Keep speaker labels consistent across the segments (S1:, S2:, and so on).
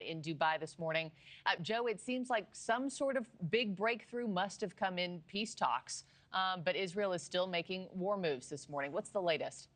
S1: in Dubai this morning. Joe, it seems like some sort of big breakthrough must have come in peace talks, but Israel is still making war moves this morning. What's the latest?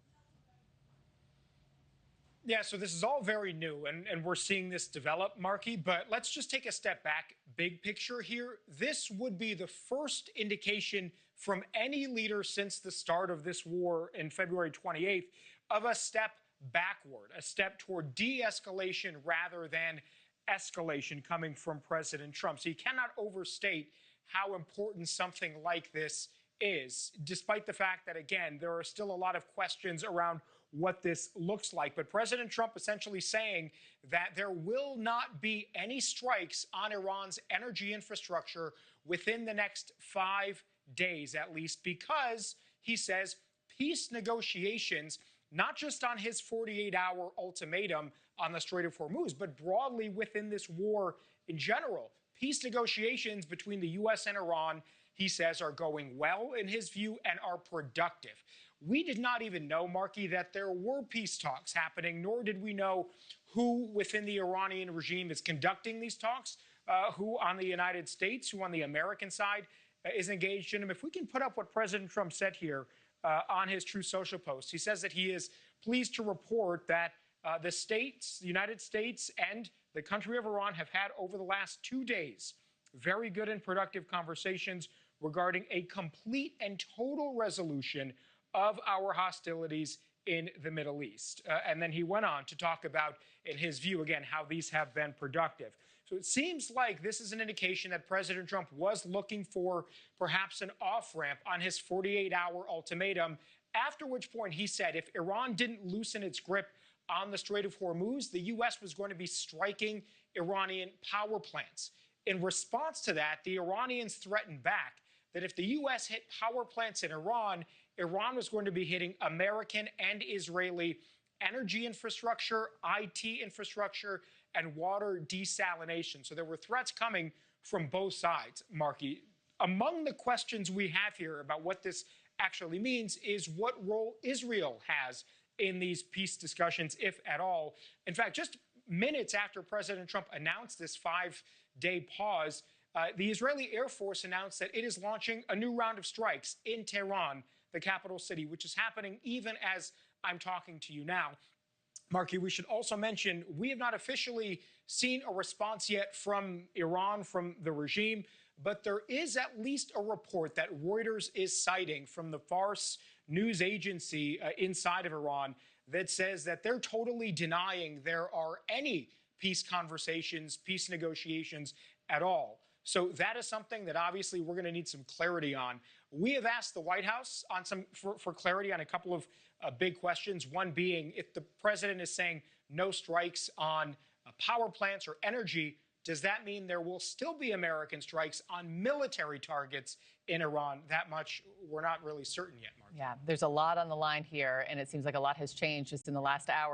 S2: Yeah, so this is all very new, and we're seeing this develop, Marky, but let's just take a step back, big picture here. This would be the first indication from any leader since the start of this war in February 28th of a step backward, a step toward de-escalation rather than escalation coming from President Trump. So you cannot overstate how important something like this is, despite the fact that, again, there are still a lot of questions around what this looks like. But President Trump essentially saying that there will not be any strikes on Iran's energy infrastructure within the next 5 days, at least, because he says peace negotiations, not just on his 48-hour ultimatum on the Strait of Hormuz, but broadly within this war in general. Peace negotiations between the U.S. and Iran, he says, are going well in his view and are productive. We did not even know, Marky, that there were peace talks happening, nor did we know who within the Iranian regime is conducting these talks, who on the United States, who on the American side is engaged in them. If we can put up what President Trump said here on his Truth Social post, he says that he is pleased to report that the United States and the country of Iran have had over the last 2 days very good and productive conversations regarding a complete and total resolution of our hostilities in the Middle East. And then he went on to talk about, in his view, again, how these have been productive. So it seems like this is an indication that President Trump was looking for perhaps an off-ramp on his 48-hour ultimatum, after which point he said if Iran didn't loosen its grip on the Strait of Hormuz, the U.S. was going to be striking Iranian power plants. In response to that, the Iranians threatened back that if the U.S. hit power plants in Iran, Iran was going to be hitting American and Israeli energy infrastructure, IT infrastructure, and water desalination. So there were threats coming from both sides, Marky. Among the questions we have here about what this actually means is what role Israel has in these peace discussions, if at all. In fact, just minutes after President Trump announced this 5-day pause, the Israeli Air Force announced that it is launching a new round of strikes in Tehran, the capital city, which is happening even as I'm talking to you now. Marky, we should also mention we have not officially seen a response yet from Iran, from the regime, but there is at least a report that Reuters is citing from the Fars news agency inside of Iran that says that they're totally denying there are any peace conversations, peace negotiations at all. So that is something that obviously we're going to need some clarity on. We have asked the White House on for clarity on a couple of big questions, one being if the president is saying no strikes on power plants or energy, does that mean there will still be American strikes on military targets in Iran? That much we're not really certain yet, Mark.
S1: Yeah, there's a lot on the line here, and it seems like a lot has changed just in the last hour.